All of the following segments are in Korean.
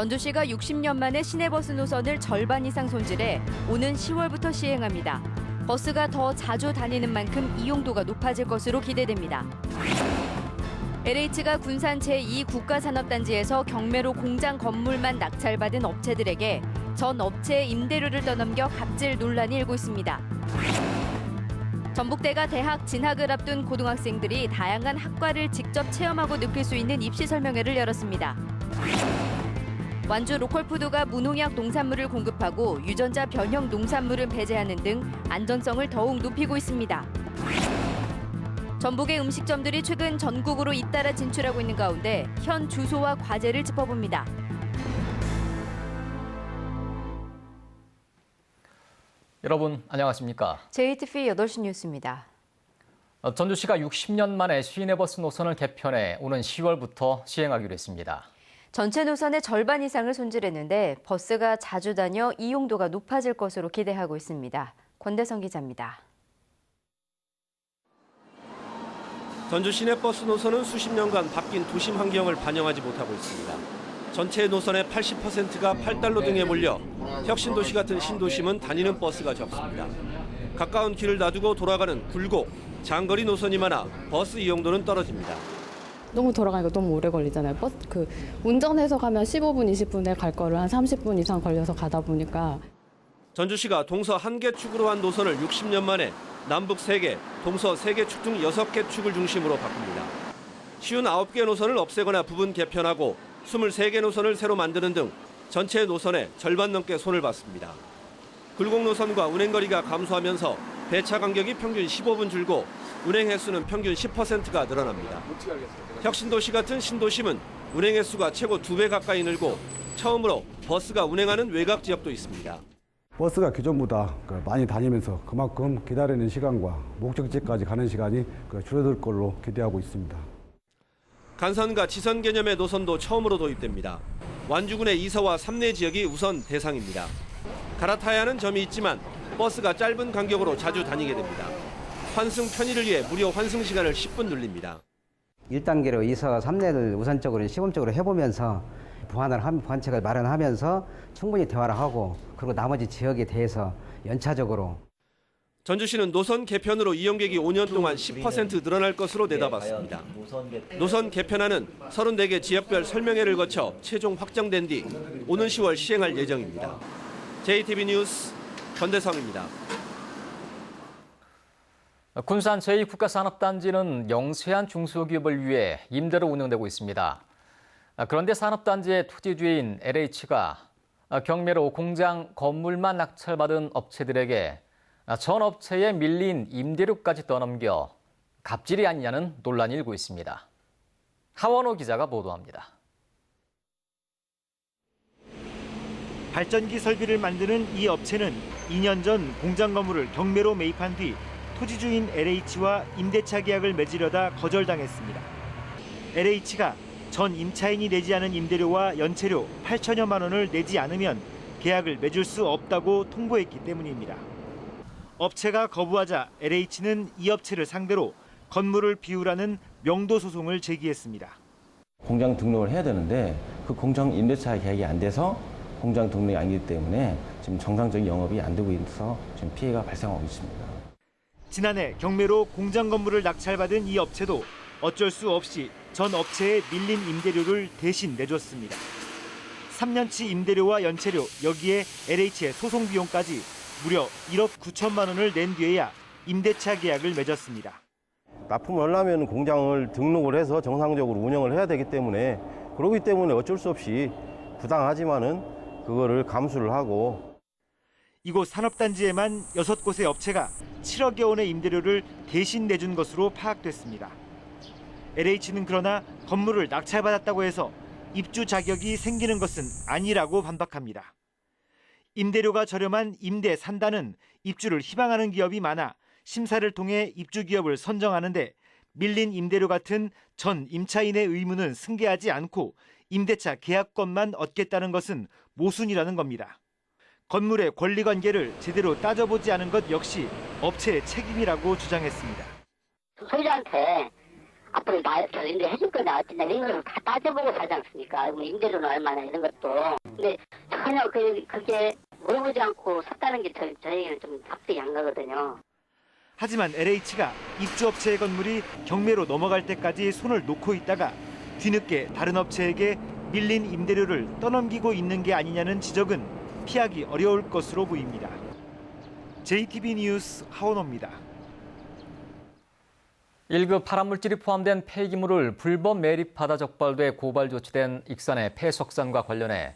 전주시가 60년 만에 시내버스 노선을 절반 이상 손질해 오는 10월부터 시행합니다. 버스가 더 자주 다니는 만큼 이용도가 높아질 것으로 기대됩니다. LH가 군산 제2국가산업단지에서 경매로 공장 건물만 낙찰받은 업체들에게 전 업체의 임대료를 떠넘겨 갑질 논란이 일고 있습니다. 전북대가 대학 진학을 앞둔 고등학생들이 다양한 학과를 직접 체험하고 느낄 수 있는 입시 설명회를 열었습니다. 완주 로컬푸드가 무농약 농산물을 공급하고 유전자 변형 농산물을 배제하는 등 안전성을 더욱 높이고 있습니다. 전북의 음식점들이 최근 전국으로 잇따라 진출하고 있는 가운데 현 주소와 과제를 짚어봅니다. 여러분 안녕하십니까? JTV 8시 뉴스입니다. 전주시가 60년 만에 시내버스 노선을 개편해 오는 10월부터 시행하기로 했습니다. 전체 노선의 절반 이상을 손질했는데 버스가 자주 다녀 이용도가 높아질 것으로 기대하고 있습니다. 권대성 기자입니다. 전주 시내버스 노선은 수십 년간 바뀐 도심 환경을 반영하지 못하고 있습니다. 전체 노선의 80%가 팔달로 등에 몰려 혁신도시 같은 신도심은 다니는 버스가 적습니다. 가까운 길을 놔두고 돌아가는 굴곡, 장거리 노선이 많아 버스 이용도는 떨어집니다. 너무 돌아가니까 너무 오래 걸리잖아요. 운전해서 가면 15분, 20분에 갈 거를 한 30분 이상 걸려서 가다 보니까. 전주시가 동서 1개 축으로 한 노선을 60년 만에 남북 3개, 동서 3개 축 등 6개 축을 중심으로 바꿉니다. 59개 노선을 없애거나 부분 개편하고 23개 노선을 새로 만드는 등 전체 노선의 절반 넘게 손을 봤습니다. 굴곡 노선과 운행거리가 감소하면서 배차 간격이 평균 15분 줄고 운행 횟수는 평균 10%가 늘어납니다. 혁신도시 같은 신도심은 운행 횟수가 최고 2배 가까이 늘고 처음으로 버스가 운행하는 외곽 지역도 있습니다. 버스가 기존보다 많이 다니면서 그만큼 기다리는 시간과 목적지까지 가는 시간이 줄어들 걸로 기대하고 있습니다. 간선과 지선 개념의 노선도 처음으로 도입됩니다. 완주군의 이서와 삼내 지역이 우선 대상입니다. 갈아타야 하는 점이 있지만 버스가 짧은 간격으로 자주 다니게 됩니다. 환승 편의를 위해 무료 환승 시간을 10분 늘립니다. 1단계로 이서 삼내를 우선적으로 시범적으로 해보면서 보완책을 마련하면서 충분히 대화를 하고 그리고 나머지 지역에 대해서 연차적으로. 전주시는 노선 개편으로 이용객이 5년 동안 10% 늘어날 것으로 내다봤습니다. 노선 개편안은 34개 지역별 설명회를 거쳐 최종 확정된 뒤 오는 10월 시행할 예정입니다. JTB 뉴스 권대성입니다. 군산 제2국가산업단지는 영세한 중소기업을 위해 임대로 운영되고 있습니다. 그런데 산업단지의 토지주인 LH가 경매로 공장 건물만 낙찰받은 업체들에게 전 업체에 밀린 임대료까지 떠넘겨 갑질이 아니냐는 논란이 일고 있습니다. 하원호 기자가 보도합니다. 발전기 설비를 만드는 이 업체는 2년 전 공장 건물을 경매로 매입한 뒤 토지주인 LH와 임대차 계약을 맺으려다 거절당했습니다. LH가 전 임차인이 내지 않은 임대료와 연체료 8천여만 원을 내지 않으면 계약을 맺을 수 없다고 통보했기 때문입니다. 업체가 거부하자 LH는 이 업체를 상대로 건물을 비우라는 명도 소송을 제기했습니다. 공장 등록을 해야 되는데 그 공장 임대차 계약이 안 돼서 공장 등록이 아니기 때문에 지금 정상적인 영업이 안 되고 있어서 지금 피해가 발생하고 있습니다. 지난해 경매로 공장 건물을 낙찰받은 이 업체도 어쩔 수 없이 전 업체에 밀린 임대료를 대신 내줬습니다. 3년치 임대료와 연체료, 여기에 LH의 소송 비용까지 무려 1억 9천만 원을 낸 뒤에야 임대차 계약을 맺었습니다. 납품을 하려면 공장을 등록을 해서 정상적으로 운영을 해야 되기 때문에 그러기 때문에 어쩔 수 없이 부당하지만은 그거를 감수를 하고. 이곳 산업단지에만 6곳의 업체가 7억여 원의 임대료를 대신 내준 것으로 파악됐습니다. LH는 그러나 건물을 낙찰받았다고 해서 입주 자격이 생기는 것은 아니라고 반박합니다. 임대료가 저렴한 임대 산다는 입주를 희망하는 기업이 많아 심사를 통해 입주 기업을 선정하는데 밀린 임대료 같은 전 임차인의 의무는 승계하지 않고 임대차 계약권만 얻겠다는 것은 모순이라는 겁니다. 건물의 권리관계를 제대로 따져보지 않은 것 역시 업체의 책임이라고 주장했습니다. 소유자한테 앞으로 저 임대 해줄 거냐 어쩌냐 이런 걸 다 따져보고 살지 않습니까? 뭐 임대료는 얼마나 이런 것도. 근데 전혀 그게 물어보지 않고 샀다는 게 저에게는 좀 납득이 안 가거든요. 하지만 LH가 입주업체의 건물이 경매로 넘어갈 때까지 손을 놓고 있다가 뒤늦게 다른 업체에게 밀린 임대료를 떠넘기고 있는 게 아니냐는 지적은 피하기 어려울 것으로 보입니다. JTB 뉴스 하원호입니다. 1급 발암물질이 포함된 폐기물을 불법 매립하다 적발돼 고발 조치된 익산의 폐석산과 관련해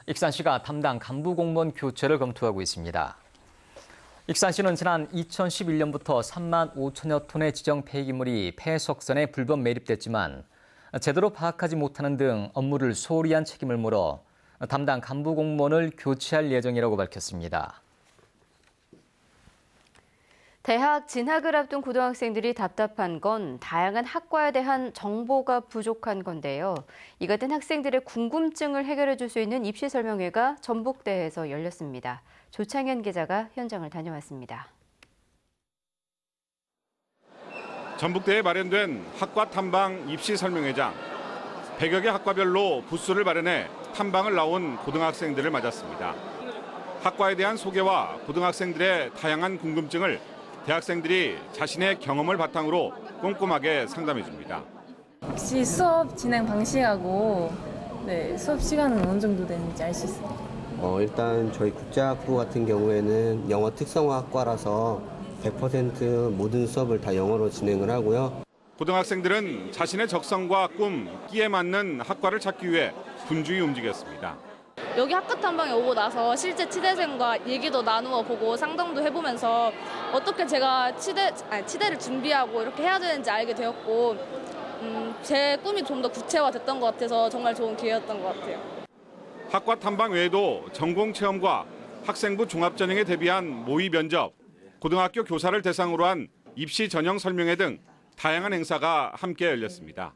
익산시가 담당 간부 공무원 교체를 검토하고 있습니다. 익산시는 지난 2011년부터 3만 5천여 톤의 지정 폐기물이 폐석산에 불법 매립됐지만 제대로 파악하지 못하는 등 업무를 소홀히 한 책임을 물어 담당 간부 공무원을 교체할 예정이라고 밝혔습니다. 대학 진학을 앞둔 고등학생들이 답답한 건 다양한 학과에 대한 정보가 부족한 건데요. 이 같은 학생들의 궁금증을 해결해 줄 수 있는 입시 설명회가 전북대에서 열렸습니다. 조창현 기자가 현장을 다녀왔습니다. 전북대에 마련된 학과 탐방 입시 설명회장. 100여 개 학과별로 부스를 마련해 탐방을 나온 고등학생들을 맞았습니다. 학과에 대한 소개와 고등학생들의 다양한 궁금증을 대학생들이 자신의 경험을 바탕으로 꼼꼼하게 상담해 줍니다. 혹시 수업 진행 방식하고 수업 시간은 어느 정도 되는지 알 수 있어요? 일단 저희 국제학부 같은 경우에는 영어 특성화학과라서 100% 모든 수업을 다 영어로 진행을 하고요. 고등학생들은 자신의 적성과 꿈, 끼에 맞는 학과를 찾기 위해 분주히 움직였습니다. 여기 학과 탐방에 오고 나서 실제 치대생과 얘기도 나누어 보고 상담도 해보면서 어떻게 제가 치대를 준비하고 이렇게 해야 되는지 알게 되었고 제 꿈이 좀 더 구체화됐던 것 같아서 정말 좋은 기회였던 것 같아요. 학과 탐방 외에도 전공 체험과 학생부 종합전형에 대비한 모의 면접, 고등학교 교사를 대상으로 한 입시 전형 설명회 등 다양한 행사가 함께 열렸습니다.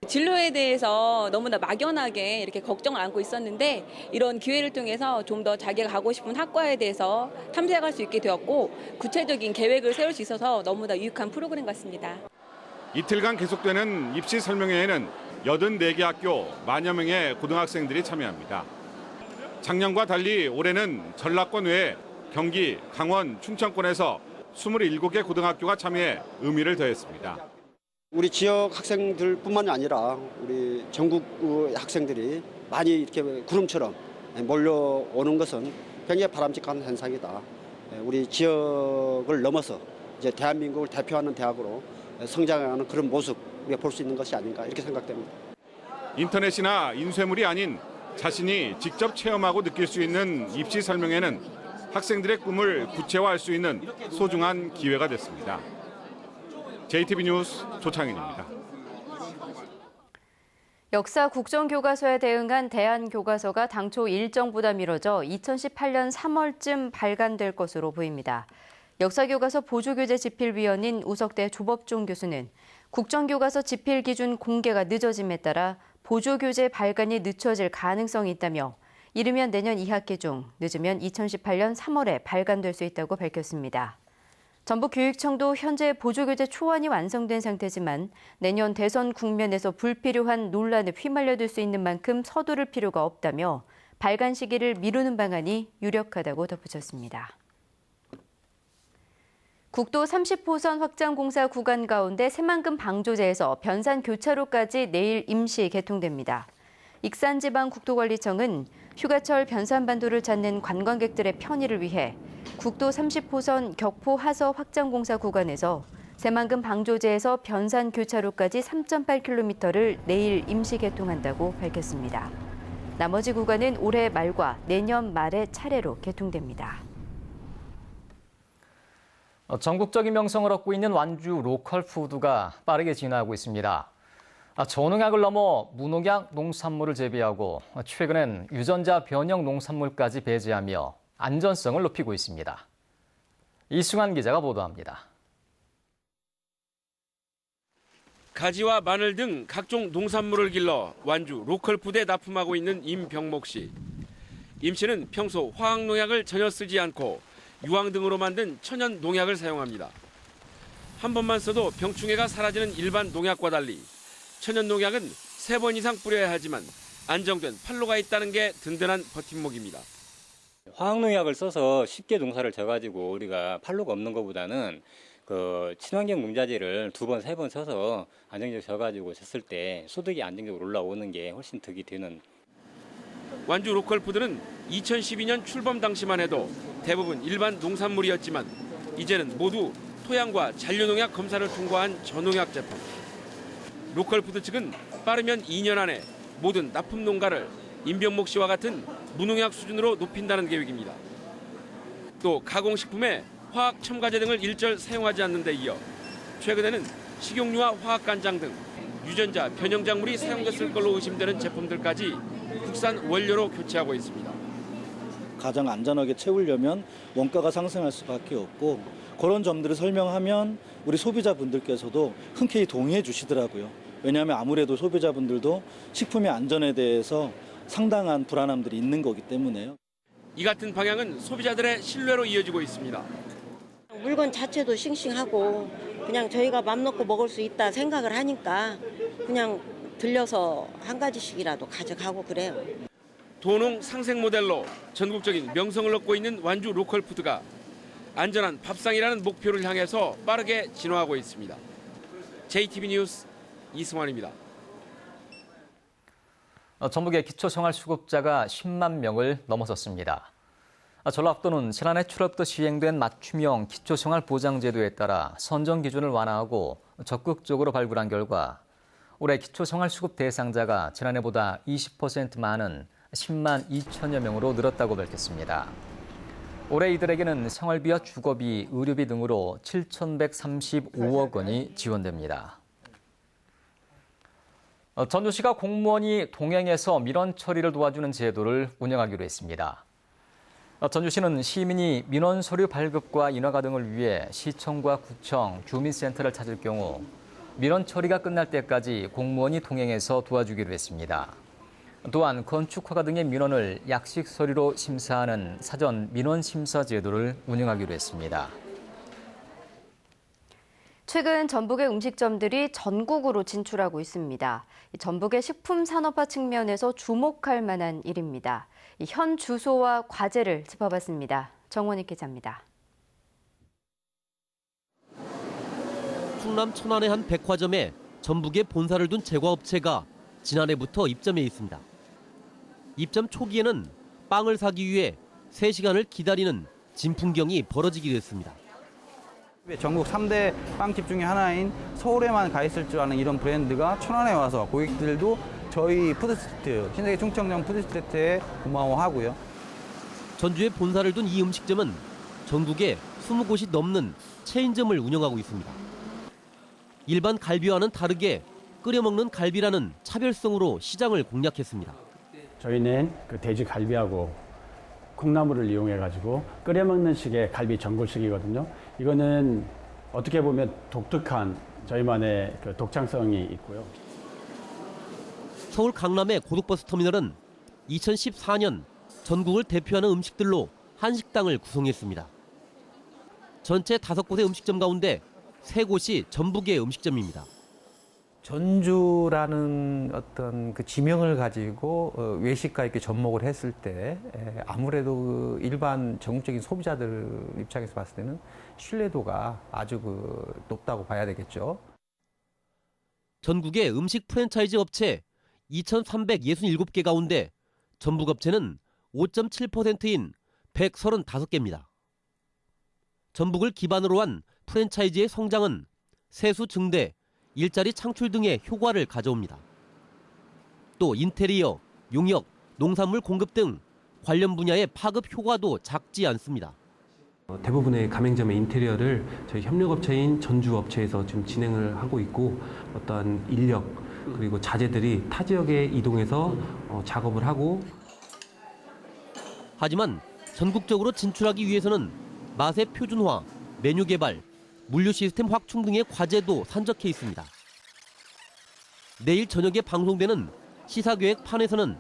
진로에 대해서 너무나 막연하게 이렇게 걱정을 안고 있었는데 이런 기회를 통해서 좀 더 자기가 가고 싶은 학과에 대해서 탐색할 수 있게 되었고 구체적인 계획을 세울 수 있어서 너무나 유익한 프로그램 같습니다. 이틀간 계속되는 입시 설명회에는 84개 학교 만여 명의 고등학생들이 참여합니다. 작년과 달리 올해는 전라권 외에 경기, 강원, 충청권에서 27개 고등학교가 참여해 의미를 더했습니다. 우리 지역 학생들뿐만이 아니라 우리 전국 학생들이 많이 이렇게 구름처럼 몰려오는 것은 굉장히 바람직한 현상이다. 우리 지역을 넘어서 이제 대한민국을 대표하는 대학으로 성장하는 그런 모습 우리가 볼 수 있는 것이 아닌가 이렇게 생각됩니다. 인터넷이나 인쇄물이 아닌 자신이 직접 체험하고 느낄 수 있는 입시 설명회는 학생들의 꿈을 구체화할 수 있는 소중한 기회가 됐습니다. JTB 뉴스 조창현입니다. 역사 국정교과서에 대응한 대한교과서가 당초 일정보다 미뤄져 2018년 3월쯤 발간될 것으로 보입니다. 역사교과서 보조교재 집필위원인 우석대 조법종 교수는 국정교과서 집필 기준 공개가 늦어짐에 따라 보조교재 발간이 늦춰질 가능성이 있다며 이르면 내년 2학기 중 늦으면 2018년 3월에 발간될 수 있다고 밝혔습니다. 전북교육청도 현재 보조교재 초안이 완성된 상태지만 내년 대선 국면에서 불필요한 논란에 휘말려들 수 있는 만큼 서두를 필요가 없다며 발간 시기를 미루는 방안이 유력하다고 덧붙였습니다. 국도 30호선 확장 공사 구간 가운데 새만금 방조제에서 변산 교차로까지 내일 임시 개통됩니다. 익산지방국도관리청은 휴가철 변산반도를 찾는 관광객들의 편의를 위해 국도 30호선 격포 하서 확장 공사 구간에서 새만금 방조제에서 변산 교차로까지 3.8km를 내일 임시 개통한다고 밝혔습니다. 나머지 구간은 올해 말과 내년 말에 차례로 개통됩니다. 전국적인 명성을 얻고 있는 완주 로컬 푸드가 빠르게 진화하고 있습니다. 저농약을 넘어 무농약 농산물을 재배하고 최근엔 유전자 변형 농산물까지 배제하며 안전성을 높이고 있습니다. 이승환 기자가 보도합니다. 가지와 마늘 등 각종 농산물을 길러 완주 로컬 푸드에 납품하고 있는 임병목 씨. 임 씨는 평소 화학 농약을 전혀 쓰지 않고 유황 등으로 만든 천연 농약을 사용합니다. 한 번만 써도 병충해가 사라지는 일반 농약과 달리 천연 농약은 3번 이상 뿌려야 하지만 안정된 판로가 있다는 게 든든한 버팀목입니다. 화학농약을 써서 쉽게 농사를 져가지고 우리가 판로가 없는 것보다는 그 친환경 농자재를 2번, 3번 써서 안정적으로 져가지고 졌을 때 소득이 안정적으로 올라오는 게 훨씬 득이 되는. 완주 로컬푸드는 2012년 출범 당시만 해도 대부분 일반 농산물이었지만 이제는 모두 토양과 잔류농약 검사를 통과한 저농약 제품. 로컬푸드 측은 빠르면 2년 안에 모든 납품 농가를 임병목 씨와 같은 무농약 수준으로 높인다는 계획입니다. 또 가공식품에 화학 첨가제 등을 일절 사용하지 않는 데 이어 최근에는 식용유와 화학간장 등 유전자 변형작물이 사용됐을 걸로 의심되는 제품들까지 국산 원료로 교체하고 있습니다. 가장 안전하게 채우려면 원가가 상승할 수밖에 없고 그런 점들을 설명하면 우리 소비자분들께서도 흔쾌히 동의해 주시더라고요. 왜냐하면 아무래도 소비자분들도 식품의 안전에 대해서 상당한 불안함들이 있는 거기 때문에요. 이 같은 방향은 소비자들의 신뢰로 이어지고 있습니다. 물건 자체도 싱싱하고 그냥 저희가 맘 놓고 먹을 수 있다 생각을 하니까 그냥 들려서 한 가지씩이라도 가져가고 그래요. 도농 상생 모델로 전국적인 명성을 얻고 있는 완주 로컬푸드가 안전한 밥상이라는 목표를 향해서 빠르게 진화하고 있습니다. JTB 뉴스 이승환입니다. 전북의 기초생활수급자가 10만 명을 넘어섰습니다. 전라북도는 지난해 초부터 시행된 맞춤형 기초생활보장제도에 따라 선정 기준을 완화하고 적극적으로 발굴한 결과 올해 기초생활수급 대상자가 지난해보다 20% 많은 10만 2천여 명으로 늘었다고 밝혔습니다. 올해 이들에게는 생활비와 주거비, 의료비 등으로 7,135억 원이 지원됩니다. 전주시가 공무원이 동행해서 민원 처리를 도와주는 제도를 운영하기로 했습니다. 전주시는 시민이 민원 서류 발급과 인허가 등을 위해 시청과 구청, 주민센터를 찾을 경우 민원 처리가 끝날 때까지 공무원이 동행해서 도와주기로 했습니다. 또한 건축 허가 등의 민원을 약식 서류로 심사하는 사전 민원 심사 제도를 운영하기로 했습니다. 최근 전북의 음식점들이 전국으로 진출하고 있습니다. 전북의 식품 산업화 측면에서 주목할 만한 일입니다. 현 주소와 과제를 짚어봤습니다. 정원익 기자입니다. 충남 천안의 한 백화점에 전북에 본사를 둔 제과업체가 지난해부터 입점해 있습니다. 입점 초기에는 빵을 사기 위해 3시간을 기다리는 진풍경이 벌어지기도 했습니다. 전국 3대 빵집 중에 하나인 서울에만 가 있을 줄 아는 이런 브랜드가 천안에 와서 고객들도 저희 푸드스트리트, 신세계 충청령 푸드스트리트에 고마워하고요. 전주에 본사를 둔 이 음식점은 전국에 20곳이 넘는 체인점을 운영하고 있습니다. 일반 갈비와는 다르게 끓여 먹는 갈비라는 차별성으로 시장을 공략했습니다. 저희는 그 돼지 갈비하고 콩나물을 이용해가지고 끓여 먹는 식의 갈비 전골식이거든요. 이거는 어떻게 보면 독특한 저희만의 그 독창성이 있고요. 서울 강남의 고속버스 터미널은 2014년 전국을 대표하는 음식들로 한식당을 구성했습니다. 전체 5곳의 음식점 가운데 3곳이 전북의 음식점입니다. 전주라는 어떤 그 지명을 가지고 외식과 이렇게 접목을 했을 때 아무래도 일반 전국적인 소비자들 입장에서 봤을 때는 신뢰도가 아주 높다고 봐야 되겠죠. 전국의 음식 프랜차이즈 업체 2,367개 가운데 전북 업체는 5.7%인 135개입니다. 전북을 기반으로 한 프랜차이즈의 성장은 세수 증대, 일자리 창출 등의 효과를 가져옵니다. 또 인테리어, 용역, 농산물 공급 등 관련 분야의 파급 효과도 작지 않습니다. 대부분의 가맹점의 인테리어를 저희 협력업체인 전주업체에서 지금 진행을 하고 있고 어떠한 인력 그리고 자재들이 타 지역에 이동해서 작업을 하고. 하지만 전국적으로 진출하기 위해서는 맛의 표준화, 메뉴 개발, 물류 시스템 확충 등의 과제도 산적해 있습니다. 내일 저녁에 방송되는 시사교획판에서는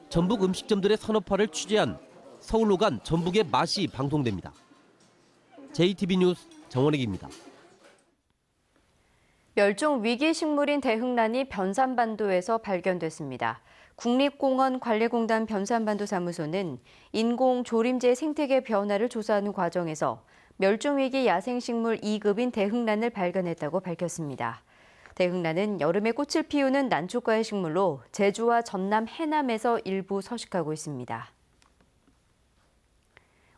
전북 음식점들의 산업화를 취재한 서울로 간 전북의 맛이 방송됩니다. JTB 뉴스 정원익입니다. 멸종 위기 식물인 대흥란이 변산반도에서 발견됐습니다. 국립공원관리공단 변산반도 사무소는 인공 조림제 생태계 변화를 조사하는 과정에서 멸종위기 야생식물 2급인 대흥란을 발견했다고 밝혔습니다. 대흥란은 여름에 꽃을 피우는 난초과의 식물로 제주와 전남, 해남에서 일부 서식하고 있습니다.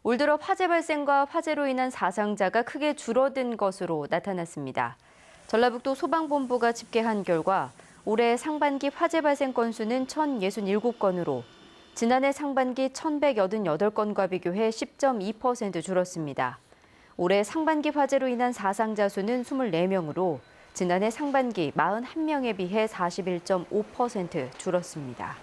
올 들어 화재 발생과 화재로 인한 사상자가 크게 줄어든 것으로 나타났습니다. 전라북도 소방본부가 집계한 결과 올해 상반기 화재 발생 건수는 1,067건으로 지난해 상반기 1,188건과 비교해 10.2% 줄었습니다. 올해 상반기 화재로 인한 사상자 수는 24명으로 지난해 상반기 41명에 비해 41.5% 줄었습니다.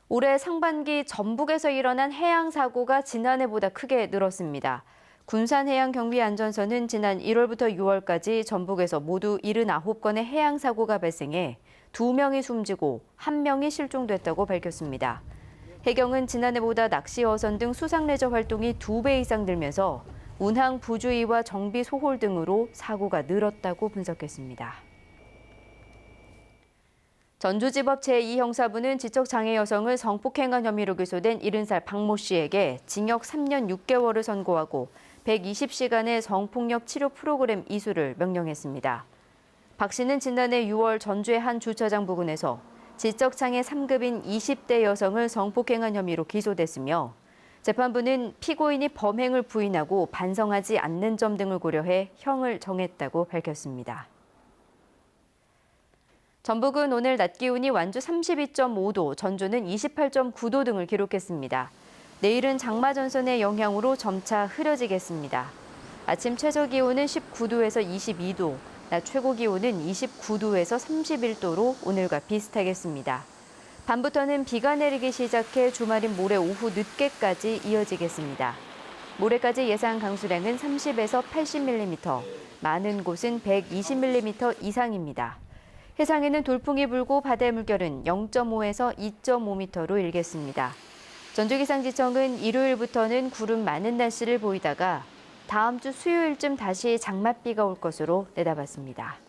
올해 상반기 전북에서 일어난 해양 사고가 지난해보다 크게 늘었습니다. 군산해양경비안전서는 지난 1월부터 6월까지 전북에서 모두 79건의 해양 사고가 발생해 2명이 숨지고 1명이 실종됐다고 밝혔습니다. 해경은 지난해보다 낚시 어선 등 수상레저 활동이 2배 이상 늘면서 운항 부주의와 정비 소홀 등으로 사고가 늘었다고 분석했습니다. 전주지법 제2형사부는 지적장애 여성을 성폭행한 혐의로 기소된 70살 박모 씨에게 징역 3년 6개월을 선고하고 120시간의 성폭력 치료 프로그램 이수를 명령했습니다. 박 씨는 지난해 6월 전주의 한 주차장 부근에서 지적장애 3급인 20대 여성을 성폭행한 혐의로 기소됐으며 재판부는 피고인이 범행을 부인하고 반성하지 않는 점 등을 고려해 형을 정했다고 밝혔습니다. 전북은 오늘 낮 기온이 완주 32.5도, 전주는 28.9도 등을 기록했습니다. 내일은 장마전선의 영향으로 점차 흐려지겠습니다. 아침 최저 기온은 19도에서 22도, 낮 최고 기온은 29도에서 31도로 오늘과 비슷하겠습니다. 밤부터는 비가 내리기 시작해 주말인 모레 오후 늦게까지 이어지겠습니다. 모레까지 예상 강수량은 30에서 80mm, 많은 곳은 120mm 이상입니다. 해상에는 돌풍이 불고 바다의 물결은 0.5에서 2.5m로 일겠습니다. 전주기상지청은 일요일부터는 구름 많은 날씨를 보이다가 다음 주 수요일쯤 다시 장맛비가 올 것으로 내다봤습니다.